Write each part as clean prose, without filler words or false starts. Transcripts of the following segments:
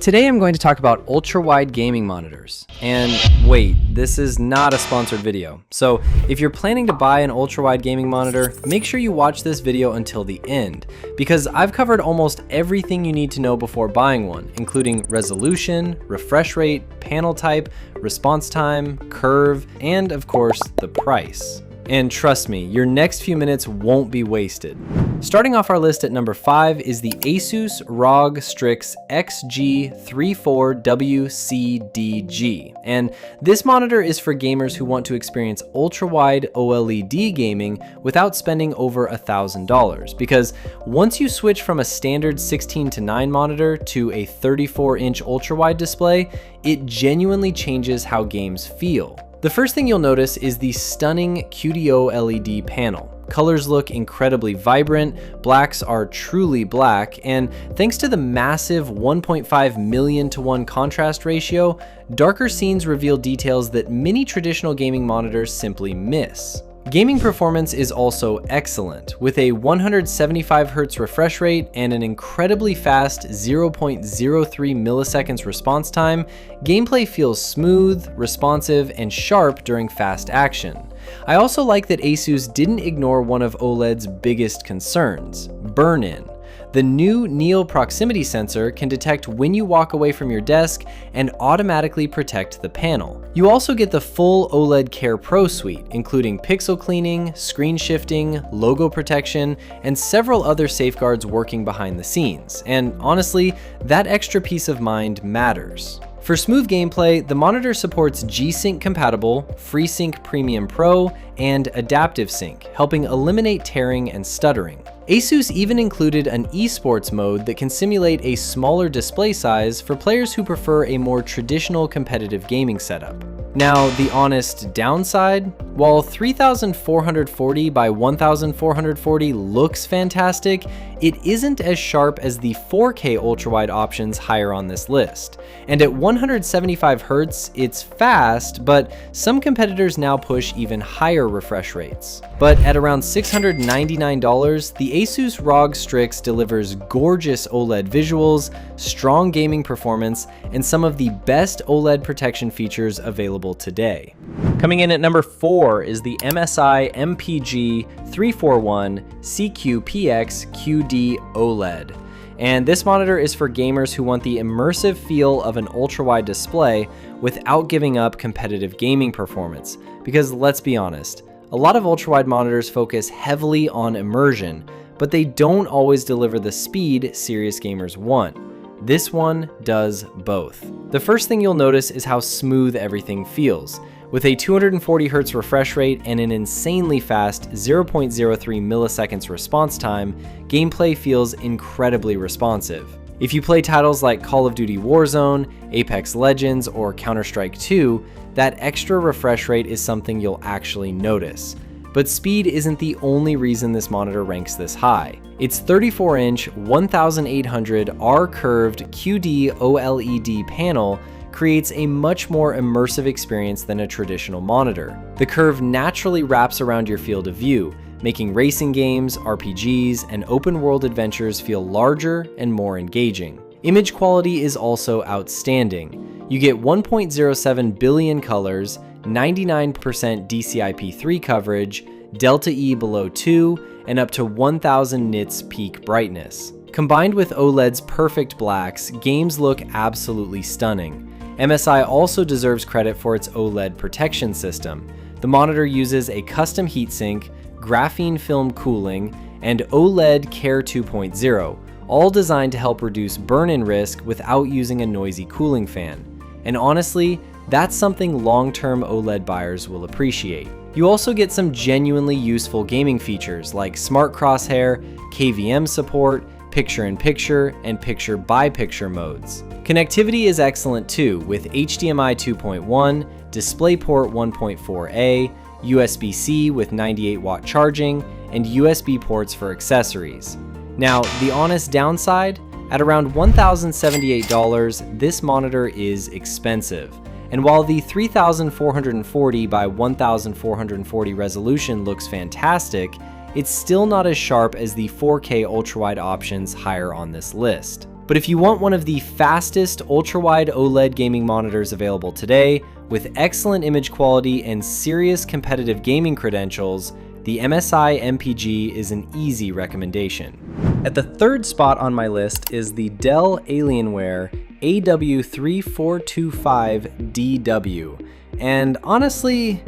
Today I'm going to talk about ultra-wide gaming monitors. And wait, this is not a sponsored video. So if you're planning to buy an ultra-wide gaming monitor, make sure you watch this video until the end, because I've covered almost everything you need to know before buying one, including resolution, refresh rate, panel type, response time, curve, and of course, the price. And trust me, your next few minutes won't be wasted. Starting off our list at number 5 is the ASUS ROG Strix XG34WCDG. And this monitor is for gamers who want to experience ultra-wide OLED gaming without spending over $1,000. Because once you switch from a standard 16:9 monitor to a 34-inch ultra-wide display, it genuinely changes how games feel. The first thing you'll notice is the stunning QDO LED panel. Colors look incredibly vibrant, blacks are truly black, and thanks to the massive 1.5 million to 1 contrast ratio, darker scenes reveal details that many traditional gaming monitors simply miss. Gaming performance is also excellent, with a 175Hz refresh rate and an incredibly fast 0.03 milliseconds response time. Gameplay feels smooth, responsive, and sharp during fast action. I also like that ASUS didn't ignore one of OLED's biggest concerns: burn-in. The new Neo proximity sensor can detect when you walk away from your desk and automatically protect the panel. You also get the full OLED Care Pro suite, including pixel cleaning, screen shifting, logo protection, and several other safeguards working behind the scenes. And honestly, that extra peace of mind matters. For smooth gameplay, the monitor supports G-Sync compatible, FreeSync Premium Pro, and Adaptive Sync, helping eliminate tearing and stuttering. ASUS even included an esports mode that can simulate a smaller display size for players who prefer a more traditional competitive gaming setup. Now, the honest downside? While 3440 by 1440 looks fantastic, it isn't as sharp as the 4K ultrawide options higher on this list. And at 175Hz, it's fast, but some competitors now push even higher refresh rates. But at around $699, the ASUS ROG Strix delivers gorgeous OLED visuals, strong gaming performance, and some of the best OLED protection features available today. Coming in at number 4 is the MSI MPG 341 CQPX QD OLED. And this monitor is for gamers who want the immersive feel of an ultra-wide display without giving up competitive gaming performance. Because let's be honest, a lot of ultra-wide monitors focus heavily on immersion, but they don't always deliver the speed serious gamers want. This one does both. The first thing you'll notice is how smooth everything feels. With a 240Hz refresh rate and an insanely fast 0.03 milliseconds response time, gameplay feels incredibly responsive. If you play titles like Call of Duty Warzone, Apex Legends, or Counter-Strike 2, that extra refresh rate is something you'll actually notice. But speed isn't the only reason this monitor ranks this high. Its 34-inch 1800 R-curved QD OLED panel creates a much more immersive experience than a traditional monitor. The curve naturally wraps around your field of view, making racing games, RPGs, and open-world adventures feel larger and more engaging. Image quality is also outstanding. You get 1.07 billion colors, 99% DCI-P3 coverage, Delta E below 2, and up to 1000 nits peak brightness. Combined with OLED's perfect blacks, games look absolutely stunning. MSI also deserves credit for its OLED protection system. The monitor uses a custom heatsink, graphene film cooling, and OLED Care 2.0, all designed to help reduce burn-in risk without using a noisy cooling fan. And honestly, that's something long-term OLED buyers will appreciate. You also get some genuinely useful gaming features like Smart Crosshair, KVM support, picture-in-picture, and picture-by-picture modes. Connectivity is excellent too, with HDMI 2.1, DisplayPort 1.4a, USB-C with 98-watt charging, and USB ports for accessories. Now, the honest downside? At around $1,078, this monitor is expensive. And while the 3440 by 1440 resolution looks fantastic, it's still not as sharp as the 4K ultrawide options higher on this list. But if you want one of the fastest ultra-wide OLED gaming monitors available today, with excellent image quality and serious competitive gaming credentials, the MSI MPG is an easy recommendation. At the third spot on my list is the Dell Alienware AW3425DW. And honestly,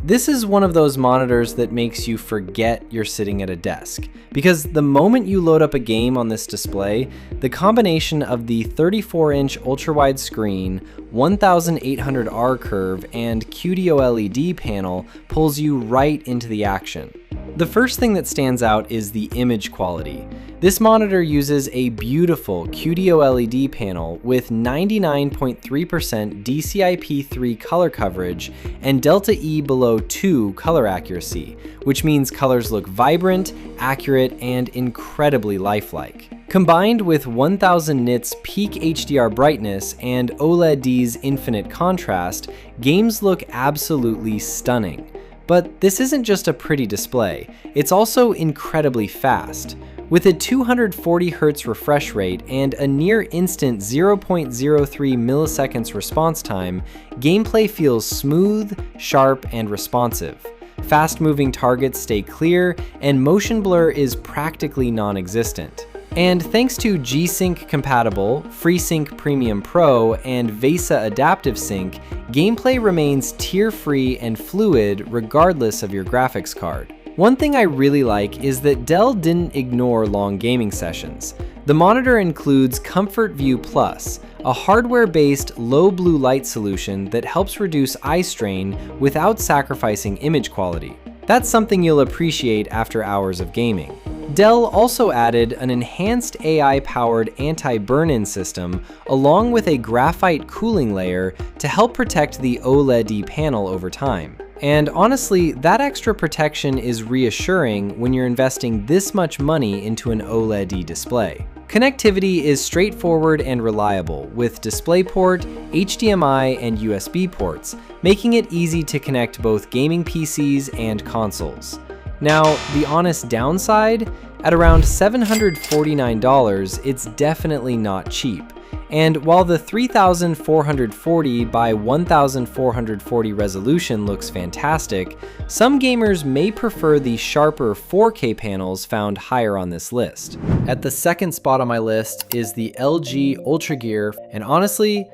this is one of those monitors that makes you forget you're sitting at a desk. Because the moment you load up a game on this display, the combination of the 34-inch ultra-wide screen, 1800R curve, and QD-OLED panel pulls you right into the action. The first thing that stands out is the image quality. This monitor uses a beautiful QD-OLED panel with 99.3% DCI-P3 color coverage and Delta E below 2 color accuracy, which means colors look vibrant, accurate, and incredibly lifelike. Combined with 1000 nits peak HDR brightness and OLED's infinite contrast, games look absolutely stunning. But this isn't just a pretty display, it's also incredibly fast. With a 240Hz refresh rate and a near-instant 0.03 milliseconds response time, gameplay feels smooth, sharp, and responsive. Fast-moving targets stay clear, and motion blur is practically non-existent. And thanks to G-Sync compatible, FreeSync Premium Pro, and VESA Adaptive Sync, gameplay remains tear-free and fluid regardless of your graphics card. One thing I really like is that Dell didn't ignore long gaming sessions. The monitor includes Comfort View Plus, a hardware-based low blue light solution that helps reduce eye strain without sacrificing image quality. That's something you'll appreciate after hours of gaming. Dell also added an enhanced AI-powered anti-burn-in system along with a graphite cooling layer to help protect the OLED panel over time. And honestly, that extra protection is reassuring when you're investing this much money into an OLED display. Connectivity is straightforward and reliable, with DisplayPort, HDMI, and USB ports, making it easy to connect both gaming PCs and consoles. Now, the honest downside? At around $749, it's definitely not cheap. And while the 3440 by 1440 resolution looks fantastic, some gamers may prefer the sharper 4K panels found higher on this list. At the second spot on my list is the LG UltraGear, and honestly,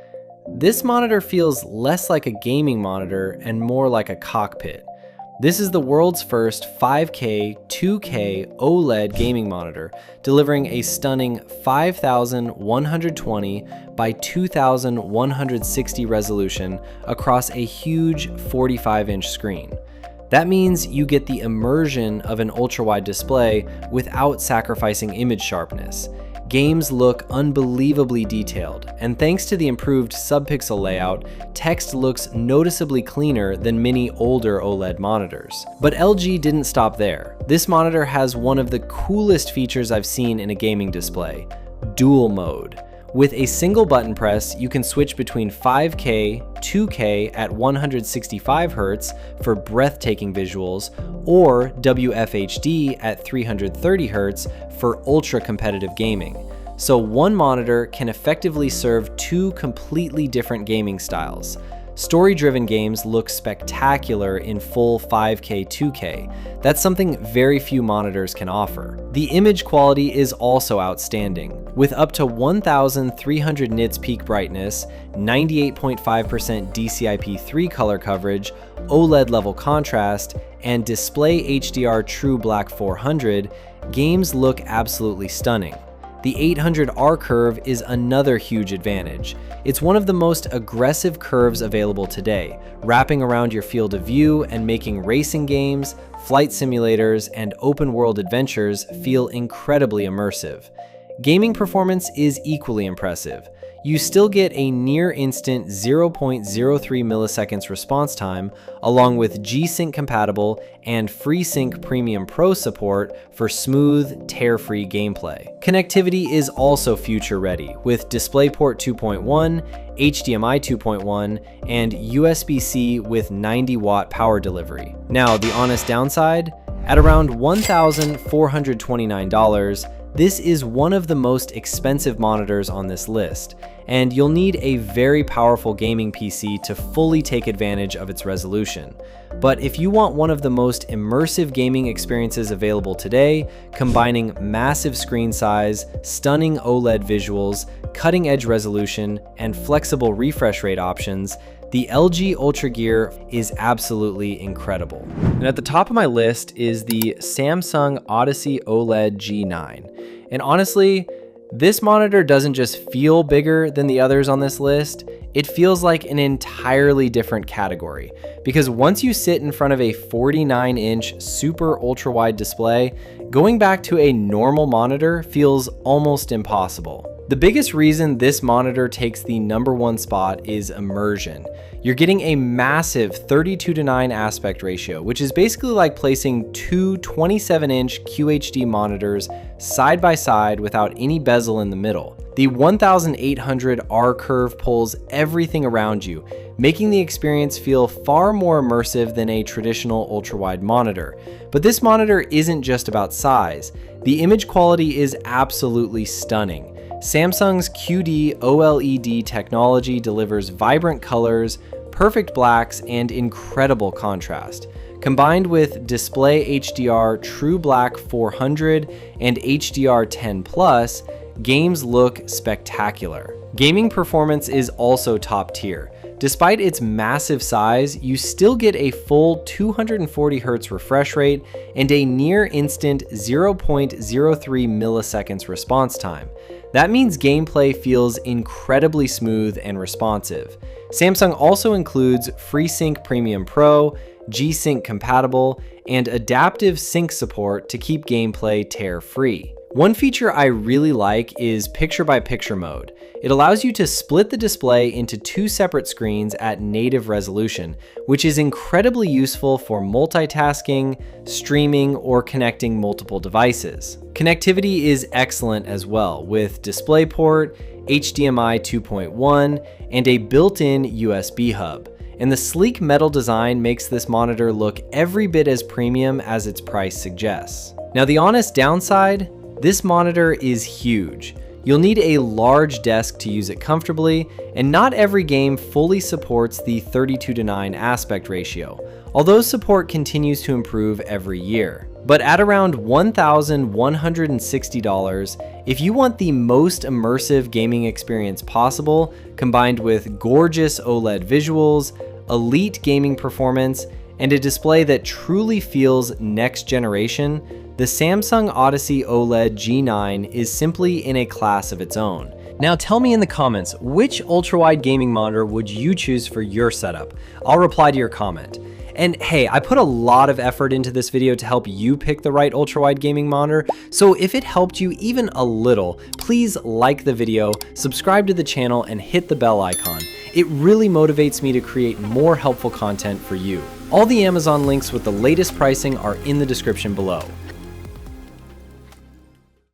this monitor feels less like a gaming monitor and more like a cockpit. This is the world's first 5K, 2K OLED gaming monitor, delivering a stunning 5120 by 2160 resolution across a huge 45-inch screen. That means you get the immersion of an ultra-wide display without sacrificing image sharpness. Games look unbelievably detailed, and thanks to the improved subpixel layout, text looks noticeably cleaner than many older OLED monitors. But LG didn't stop there. This monitor has one of the coolest features I've seen in a gaming display: dual mode. With a single button press, you can switch between 5K, 2K at 165Hz for breathtaking visuals, or WFHD at 330Hz for ultra-competitive gaming. So one monitor can effectively serve two completely different gaming styles. Story-driven games look spectacular in full 5K 2K. That's something very few monitors can offer. The image quality is also outstanding. With up to 1300 nits peak brightness, 98.5% DCI-P3 color coverage, OLED level contrast, and Display HDR True Black 400, games look absolutely stunning. The 800R curve is another huge advantage. It's one of the most aggressive curves available today, wrapping around your field of view and making racing games, flight simulators, and open-world adventures feel incredibly immersive. Gaming performance is equally impressive. You still get a near-instant 0.03 milliseconds response time, along with G-Sync compatible and FreeSync Premium Pro support for smooth, tear-free gameplay. Connectivity is also future-ready, with DisplayPort 2.1, HDMI 2.1, and USB-C with 90-watt power delivery. Now, the honest downside? At around $1,429, this is one of the most expensive monitors on this list, and you'll need a very powerful gaming PC to fully take advantage of its resolution. But if you want one of the most immersive gaming experiences available today, combining massive screen size, stunning OLED visuals, cutting-edge resolution, and flexible refresh rate options, the LG UltraGear is absolutely incredible. And at the top of my list is the Samsung Odyssey OLED G9. And honestly, this monitor doesn't just feel bigger than the others on this list, it feels like an entirely different category. Because once you sit in front of a 49-inch super ultra-wide display, going back to a normal monitor feels almost impossible. The biggest reason this monitor takes the #1 spot is immersion. You're getting a massive 32:9 aspect ratio, which is basically like placing two 27-inch QHD monitors side by side without any bezel in the middle. The 1800 R curve pulls everything around you, making the experience feel far more immersive than a traditional ultra-wide monitor. But this monitor isn't just about size. The image quality is absolutely stunning. Samsung's QD OLED technology delivers vibrant colors, perfect blacks, and incredible contrast. Combined with Display HDR True Black 400 and HDR 10+, games look spectacular. Gaming performance is also top tier. Despite its massive size, you still get a full 240Hz refresh rate and a near instant 0.03 milliseconds response time. That means gameplay feels incredibly smooth and responsive. Samsung also includes FreeSync Premium Pro, G-Sync compatible, and adaptive sync support to keep gameplay tear-free. One feature I really like is picture-by-picture mode. It allows you to split the display into two separate screens at native resolution, which is incredibly useful for multitasking, streaming, or connecting multiple devices. Connectivity is excellent as well, with DisplayPort, HDMI 2.1, and a built-in USB hub. And the sleek metal design makes this monitor look every bit as premium as its price suggests. Now, the honest downside? This monitor is huge. You'll need a large desk to use it comfortably, and not every game fully supports the 32:9 aspect ratio, although support continues to improve every year. But at around $1,160, if you want the most immersive gaming experience possible, combined with gorgeous OLED visuals, elite gaming performance, and a display that truly feels next generation, the Samsung Odyssey OLED G9 is simply in a class of its own. Now tell me in the comments, which ultra-wide gaming monitor would you choose for your setup? I'll reply to your comment. And hey, I put a lot of effort into this video to help you pick the right ultra-wide gaming monitor, so if it helped you even a little, please like the video, subscribe to the channel, and hit the bell icon. It really motivates me to create more helpful content for you. All the Amazon links with the latest pricing are in the description below.